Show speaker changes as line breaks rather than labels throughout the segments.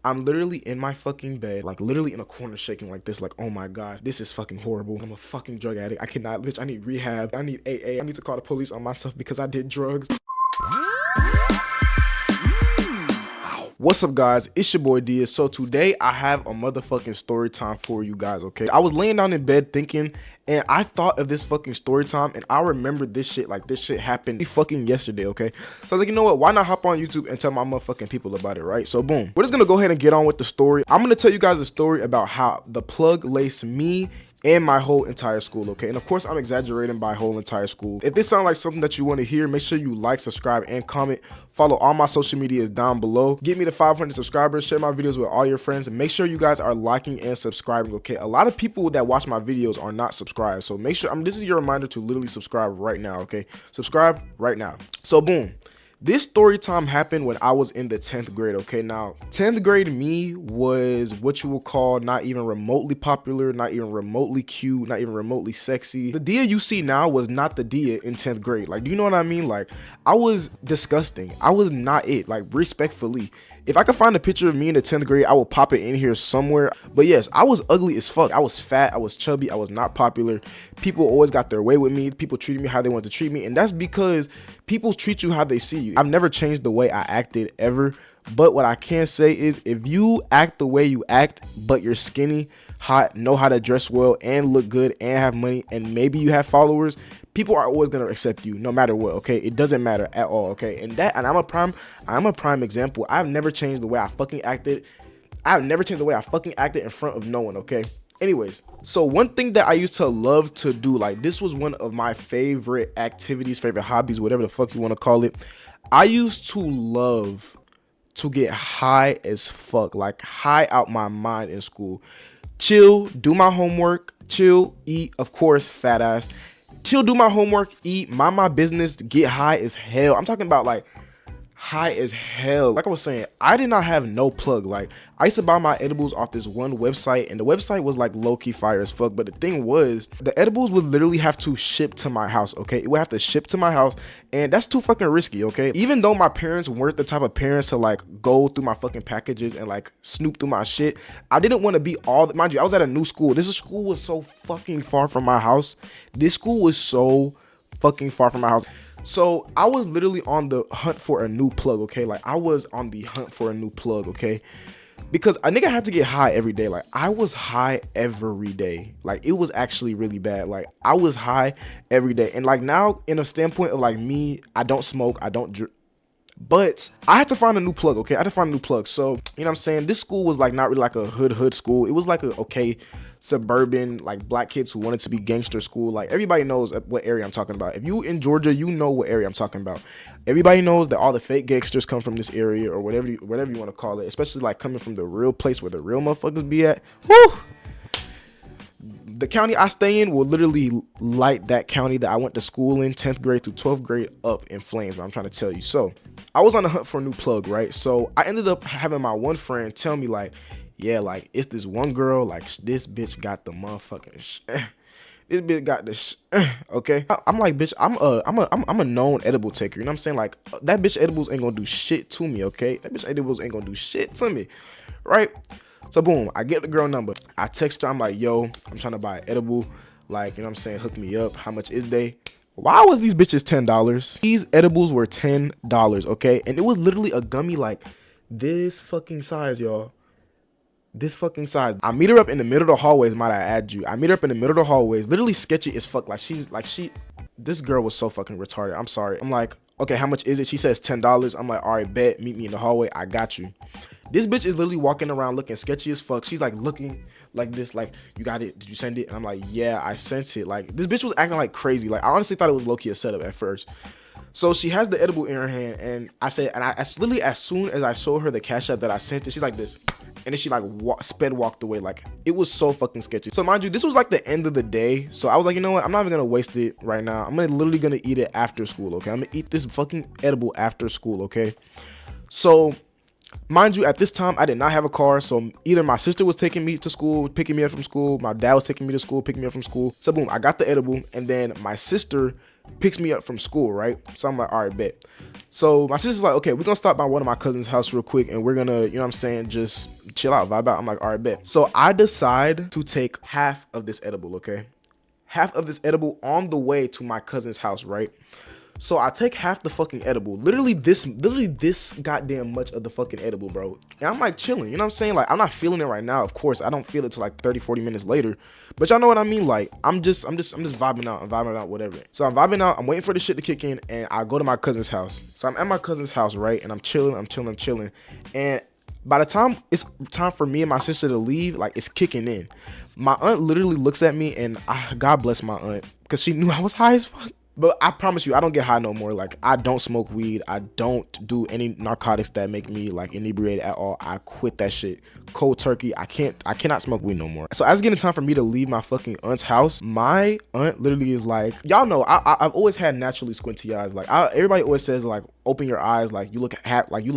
I'm literally in my fucking bed, like literally in a corner shaking like this, like, oh my God, this is fucking horrible. I'm a fucking drug addict. I cannot, bitch, I need rehab. I need AA. I need to call the police on myself because I did drugs. What's up, guys? It's your boy Diaz. So today I have a motherfucking story time for you guys, okay? I was laying down in bed thinking, and I thought of this fucking story time, and I remembered this shit like this shit happened fucking yesterday, okay? So I was like, you know what? Why not hop on YouTube and tell my motherfucking people about it, right? So boom. We're just gonna go ahead and get on with the story. I'm gonna tell you guys a story about how the plug laced me and my whole entire school, okay? And of course, I'm exaggerating by whole entire school. If this sounds like something that you want to hear, make sure you like, subscribe, and comment. Follow all my social medias down below. Get me to 500 subscribers. Share my videos with all your friends. And make sure you guys are liking and subscribing, okay? A lot of people that watch my videos are not subscribed, so make sure, this is your reminder to literally subscribe right now, okay? Subscribe right now. So boom. This story time happened when I was in the 10th grade, okay? Now, 10th grade me was what you would call not even remotely popular, not even remotely cute, not even remotely sexy. The Dia you see now was not the Dia in 10th grade. Like, do you know what I mean? Like, I was disgusting. I was not it, like, respectfully. If I could find a picture of me in the 10th grade, I will pop it in here somewhere. But yes, I was ugly as fuck. I was fat, I was chubby, I was not popular. People always got their way with me. People treated me how they wanted to treat me. And that's because people treat you how they see you. I've never changed the way I acted ever. But what I can say is if you act the way you act, but you're skinny, hot, know how to dress well, and look good, and have money, and maybe you have followers, people are always gonna accept you no matter what, okay? It doesn't matter at all, okay? And I'm a prime example. I've never changed the way I fucking acted. I've never changed the way I fucking acted in front of no one, okay? Anyways, so one thing that I used to love to do, like this was one of my favorite activities, favorite hobbies, whatever the fuck you want to call it. I used to love to get high as fuck, like high out my mind in school. Chill, do my homework, chill, eat, of course, fat ass. Chill, do my homework, eat, mind my business, get high as hell. I'm talking about like high as hell. Like I was saying, I did not have no plug. Like I used to buy my edibles off this one website, and the website was like low-key fire as fuck. But the thing was, the edibles would literally have to ship to my house, okay? It would have to ship to my house, and that's too fucking risky, okay? Even though my parents weren't the type of parents to like go through my fucking packages and like snoop through my shit, I didn't want to be mind you, I was at a new school. This school was so fucking far from my house. This school was so fucking far from my house. So I was literally on the hunt for a new plug, okay? Like I was on the hunt for a new plug, okay? Because a nigga had to get high every day. Like I was high every day. Like it was actually really bad. Like I was high every day. And like now in a standpoint of like me, I don't smoke, I don't drink. But I had to find a new plug, okay? I had to find a new plug. So, you know what I'm saying? This school was like not really like a hood school. It was like a okay suburban, like black kids who wanted to be gangster school. Like everybody knows what area I'm talking about. If you in Georgia, you know what area I'm talking about. Everybody knows that all the fake gangsters come from this area or whatever you want to call it, especially like coming from the real place where the real motherfuckers be at. Whew! The county I stay in will literally light that county that I went to school in 10th grade through 12th grade up in flames. I'm trying to tell you. So I was on the hunt for a new plug, right? So I ended up having my one friend tell me like, yeah, like it's this one girl, like this bitch got the motherfucking this bitch got the okay. I'm like, bitch, I'm a known edible taker. You know what I'm saying? Like that bitch edibles ain't gonna do shit to me, okay? That bitch edibles ain't gonna do shit to me, right? So boom, I get the girl number. I text her, I'm like, yo, I'm trying to buy an edible. Like, you know what I'm saying? Hook me up. How much is they? Why was these bitches $10? These edibles were $10, okay? And it was literally a gummy like this fucking size, y'all. This fucking size. I meet her up in the middle of the hallways, might I add you. I meet her up in the middle of the hallways, literally sketchy as fuck. Like this girl was so fucking retarded. I'm sorry. I'm like, okay, how much is it? She says $10. I'm like, all right, bet, meet me in the hallway. I got you. This bitch is literally walking around looking sketchy as fuck. She's like looking like this, like, you got it? Did you send it? And I'm like, yeah, I sent it. Like, this bitch was acting like crazy. Like, I honestly thought it was low-key a setup at first. So she has the edible in her hand, and I said, and I literally, as soon as I showed her the cash app that I sent it, she's like this. And then she like walked away. Like, it was so fucking sketchy. So mind you, this was like the end of the day. So I was like, you know what? I'm not even gonna waste it right now. I'm literally gonna eat it after school, okay? I'm gonna eat this fucking edible after school, okay? So mind you, at this time, I did not have a car. So either my sister was taking me to school, picking me up from school. My dad was taking me to school, picking me up from school. So boom, I got the edible. And then my sister picks me up from school, right? So I'm like, all right, bet. So my sister's like, okay, we're gonna stop by one of my cousin's house real quick and we're gonna, you know what I'm saying, just chill out, vibe out. I'm like, all right, bet. So I decide to take half of this edible, okay? Half of this edible on the way to my cousin's house, right? So I take half the fucking edible, literally this goddamn much of the fucking edible, bro. And I'm like chilling, you know what I'm saying? Like, I'm not feeling it right now. Of course, I don't feel it till like 30, 40 minutes later. But y'all know what I mean? Like, I'm just vibing out. I'm vibing out, whatever. So I'm vibing out. I'm waiting for the shit to kick in, and I go to my cousin's house. So I'm at my cousin's house, right? And I'm chilling. And by the time it's time for me and my sister to leave, like, it's kicking in. My aunt literally looks at me, and God bless my aunt, because she knew I was high as fuck. But I promise you, I don't get high no more. Like, I don't smoke weed. I don't do any narcotics that make me like inebriated at all. I quit that shit cold turkey. I cannot smoke weed no more. So as it's getting time for me to leave my fucking aunt's house, my aunt literally is like, y'all know, I've always had naturally squinty eyes. Like, everybody always says, like, open your eyes, like you look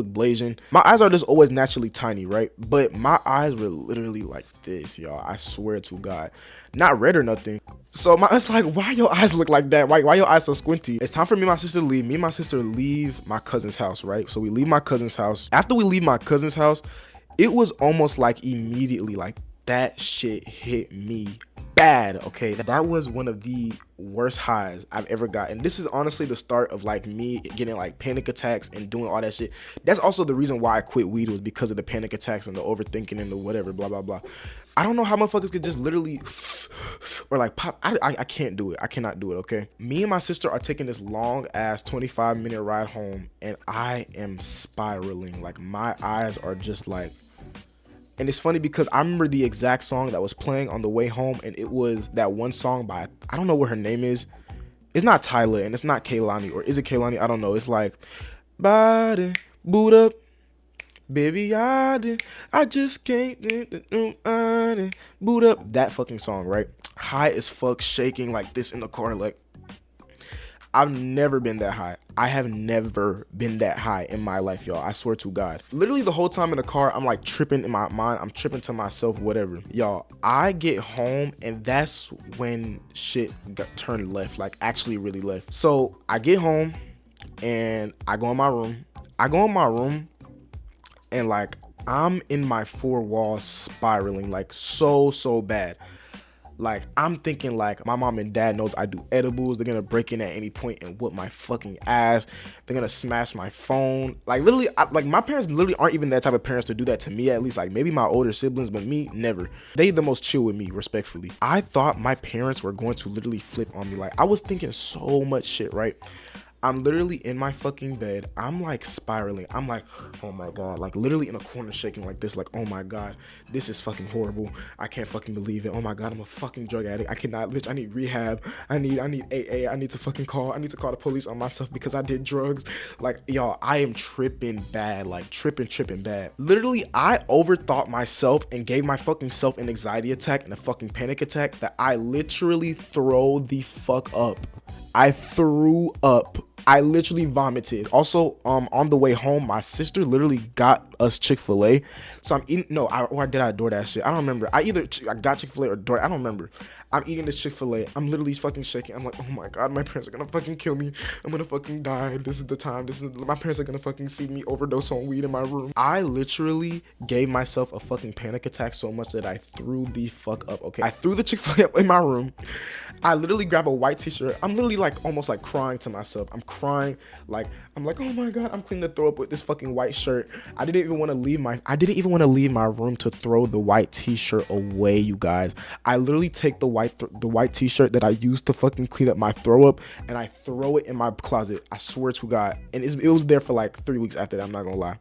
blazing. My eyes are just always naturally tiny, right? But my eyes were literally like this, y'all. I swear to God. Not red or nothing. So my aunt's like, why your eyes look like that? Why your eyes so squinty? It's time for me and my sister to leave. Me and my sister leave my cousin's house, right? So we leave my cousin's house. After we leave my cousin's house, it was almost like immediately, like, that shit hit me bad, okay? That was one of the worst highs I've ever got. And this is honestly the start of like me getting like panic attacks and doing all that shit. That's also the reason why I quit weed, was because of the panic attacks and the overthinking and the whatever, blah, blah, blah. I don't know how motherfuckers could just literally or like pop. I can't do it. I cannot do it, okay? Me and my sister are taking this long ass 25-minute ride home, and I am spiraling. Like, my eyes are just like, and it's funny because I remember the exact song that was playing on the way home, and it was that one song by, I don't know what her name is. It's not Tyler, and it's not Kaylani, or is it Kaylani? I don't know. It's like, body, boot up, baby, I just can't, boot up. That fucking song, right? High as fuck, shaking like this in the car, like, I've never been that high. I have never been that high in my life, y'all. I swear to God. Literally the whole time in the car, I'm like tripping in my mind. I'm tripping to myself, whatever. Y'all, I get home, and that's when shit got turned left, like actually really left. So I get home and I go in my room. And like, I'm in my four walls spiraling like so bad. Like, I'm thinking like my mom and dad knows I do edibles. They're gonna break in at any point and whoop my fucking ass. They're gonna smash my phone. Like, literally, like, my parents literally aren't even that type of parents to do that to me, at least. Like, maybe my older siblings, but me, never. They the most chill with me, respectfully. I thought my parents were going to literally flip on me. Like, I was thinking so much shit, right? I'm literally in my fucking bed. I'm like spiraling. I'm like, oh my God, like literally in a corner shaking like this, like, oh my God, this is fucking horrible. I can't fucking believe it. Oh my God, I'm a fucking drug addict. I cannot, bitch, I need rehab. I need AA. I need to call the police on myself because I did drugs. Like, y'all, I am tripping bad, like tripping bad. Literally, I overthought myself and gave my fucking self an anxiety attack and a fucking panic attack that I literally throw the fuck up. I threw up. I literally vomited. Also, on the way home, my sister literally got us Chick-fil-A. So I'm eating, or did I DoorDash shit? I don't remember. I got Chick-fil-A or DoorDash. I don't remember. I'm eating this Chick-fil-A. I'm literally fucking shaking. I'm like, oh my God, my parents are gonna fucking kill me. I'm gonna fucking die. This is the time. My parents are gonna fucking see me overdose on weed in my room. I literally gave myself a fucking panic attack so much that I threw the fuck up, okay? I threw the Chick-fil-A up in my room. I literally grab a white t-shirt. I'm literally like almost like crying to myself. I'm crying. Like, I'm like, oh my God, I'm clean to throw up with this fucking white shirt. I didn't even want to leave my room to throw the white t-shirt away, you guys. I literally take the white t-shirt that I used to fucking clean up my throw up, and I throw it in my closet. I swear to God. And it was there for like 3 weeks after that. I'm not gonna lie.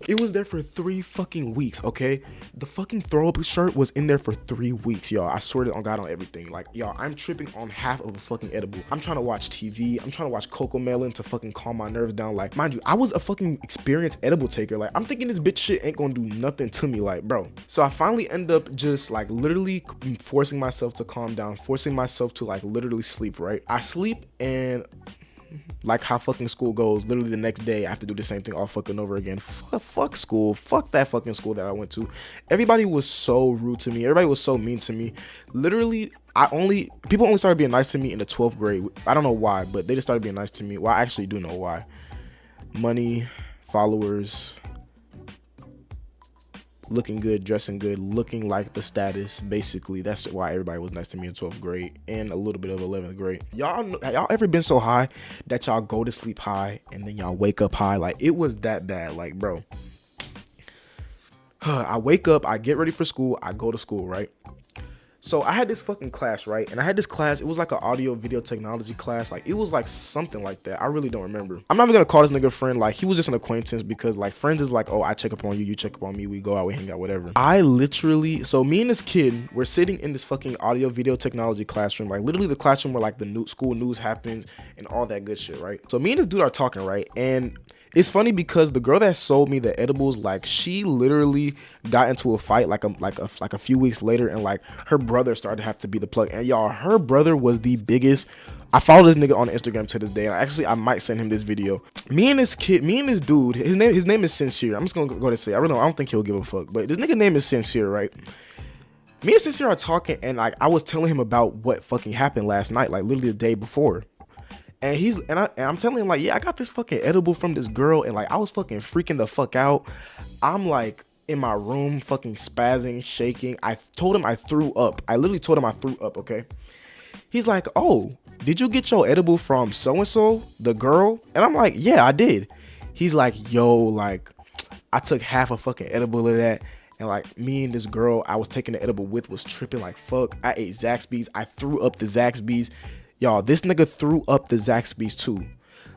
It was there for 3 fucking weeks, okay? The fucking throw up shirt was in there for 3 weeks, y'all. I swear to God on everything. Like, y'all, I'm tripping on half of a fucking edible. I'm trying to watch TV. I'm trying to watch Coco Melon to fucking calm my nerves down. Like, mind you, I was a fucking experienced edible taker. Like, I'm thinking this bitch shit ain't gonna do nothing to me, like, bro. So I finally end up just like literally forcing myself to calm down, forcing myself to like literally sleep, right? I sleep, and like how fucking school goes. Literally the next day I have to do the same thing all fucking over again. Fuck school. Fuck that fucking school that I went to. Everybody was so rude to me. Everybody was so mean to me. Literally, people only started being nice to me in the 12th grade. I don't know why, but they just started being nice to me. Well, I actually do know why. Money, followers, looking good, dressing good, looking like the status. Basically, that's why everybody was nice to me in 12th grade and a little bit of 11th grade. Y'all ever been so high that y'all go to sleep high and then y'all wake up high? Like, it was that bad. Like, bro, I wake up, I get ready for school, I go to school, right? So I had this fucking class, right? And I had this class, it was like an audio video technology class. Like, it was like something like that. I really don't remember. I'm not even gonna call this nigga friend. Like, he was just an acquaintance, because like friends is like, oh, I check up on you, you check up on me, we go out, we hang out, whatever. So me and this kid were sitting in this fucking audio video technology classroom, like literally the classroom where like the school news happens and all that good shit, right? So me and this dude are talking, right? And it's funny because the girl that sold me the edibles, like, she literally got into a fight like a few weeks later, and like her brother started to have to be the plug. And y'all, her brother was the biggest. I follow this nigga on Instagram to this day, and actually I might send him this video. Me and this dude, his name is Sincere. I'm just gonna go to say, I don't think he'll give a fuck, but this nigga name is Sincere, right? Me and Sincere are talking, and like I was telling him about what fucking happened last night, like literally the day before. And I'm telling him like, yeah, I got this fucking edible from this girl, and like I was fucking freaking the fuck out. I'm like in my room fucking spazzing, shaking. I told him I threw up. I literally told him I threw up, okay? He's like, oh, did you get your edible from so-and-so, the girl? And I'm like, yeah, I did. He's like, yo, like I took half a fucking edible of that. And like me and this girl I was taking the edible with was tripping like fuck. I ate Zaxby's. I threw up the Zaxby's. Y'all, this nigga threw up the Zaxby's too.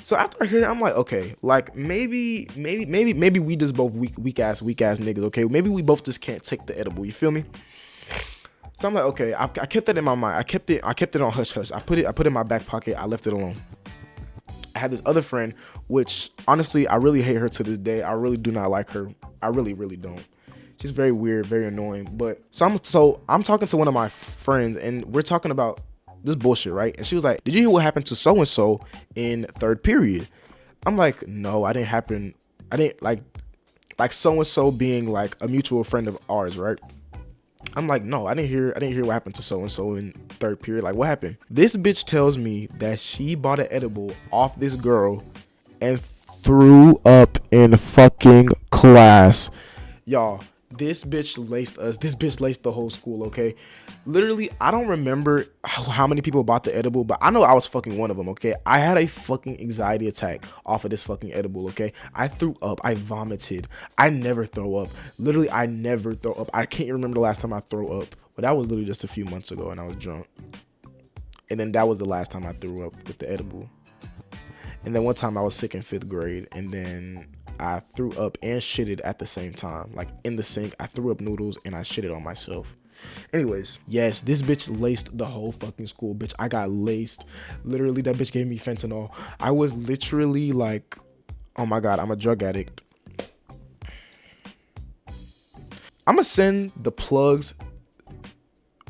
So after I hear that, I'm like, okay, like maybe we just both weak ass niggas, okay? Maybe we both just can't take the edible, you feel me? So I'm like, okay, I kept that in my mind. I kept it on hush hush. I put it in my back pocket. I left it alone. I had this other friend, which honestly, I really hate her to this day. I really do not like her. I really don't. She's very weird, very annoying. But so I'm talking to one of my friends, and we're talking about this bullshit, right? And she was like, did you hear what happened to so-and-so in third period? I'm like, no, I didn't like so-and-so being like a mutual friend of ours, right? I'm like, no, I didn't hear what happened to so-and-so in third period. Like, what happened? This bitch tells me that she bought an edible off this girl and threw up in fucking class. Y'all, this bitch laced us. This bitch laced the whole school, okay? Literally, I don't remember how many people bought the edible, but I know I was fucking one of them, okay? I had a fucking anxiety attack off of this fucking edible, okay? I threw up. I vomited. I never throw up. Literally, I never throw up. I can't remember the last time I threw up, but that was literally just a few months ago, and I was drunk. And then that was the last time I threw up with the edible. And then one time I was sick in 5th grade, and then I threw up and shitted at the same time. Like, in the sink, I threw up noodles and I shitted on myself. Anyways, yes, this bitch laced the whole fucking school, bitch. I got laced. Literally, that bitch gave me fentanyl. I was literally like, oh my God, I'm a drug addict. I'm gonna send the plug's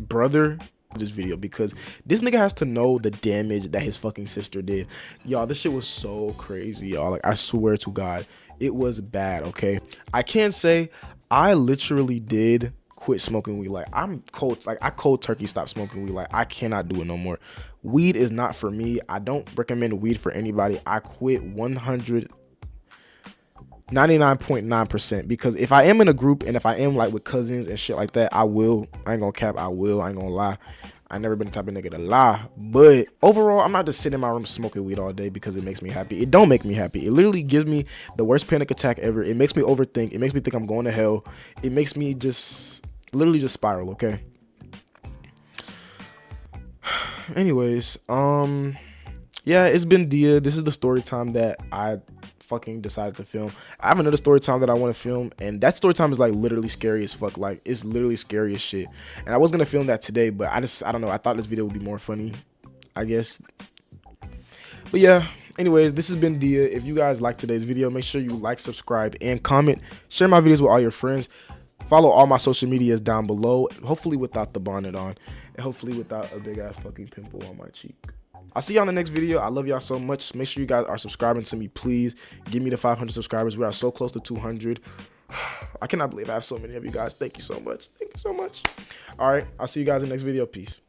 brother this video because this nigga has to know the damage that his fucking sister did. Y'all, this shit was so crazy, y'all. Like, I swear to God, it was bad, okay? I can't say I literally did quit smoking weed. Like, I'm cold, like I cold turkey stopped smoking weed. Like, I cannot do it no more. Weed is not for me. I don't recommend weed for anybody. I quit 99.9% because if I am in a group and if I am like with cousins and shit like that, I ain't gonna cap, I ain't gonna lie. I never been the type of nigga to lie, but overall, I'm not just sitting in my room smoking weed all day because it makes me happy. It don't make me happy. It literally gives me the worst panic attack ever. It makes me overthink. It makes me think I'm going to hell. It makes me just literally just spiral, okay? Anyways, yeah, it's been Dia. This is the story time that I fucking decided to film. I have another story time that I want to film, and that story time is like literally scary as fuck. Like, it's literally scary as shit. And I was gonna film that today, but I don't know, I thought this video would be more funny, I guess. But yeah, anyways, this has been Dia. If you guys like today's video, make sure you like, subscribe, and comment. Share my videos with all your friends. Follow all my social medias down below, hopefully without the bonnet on, and hopefully without a big ass fucking pimple on my cheek. I'll see y'all in the next video. I love y'all so much. Make sure you guys are subscribing to me, please. Give me the 500 subscribers. We are so close to 200. I cannot believe I have so many of you guys. Thank you so much. Thank you so much. All right, I'll see you guys in the next video. Peace.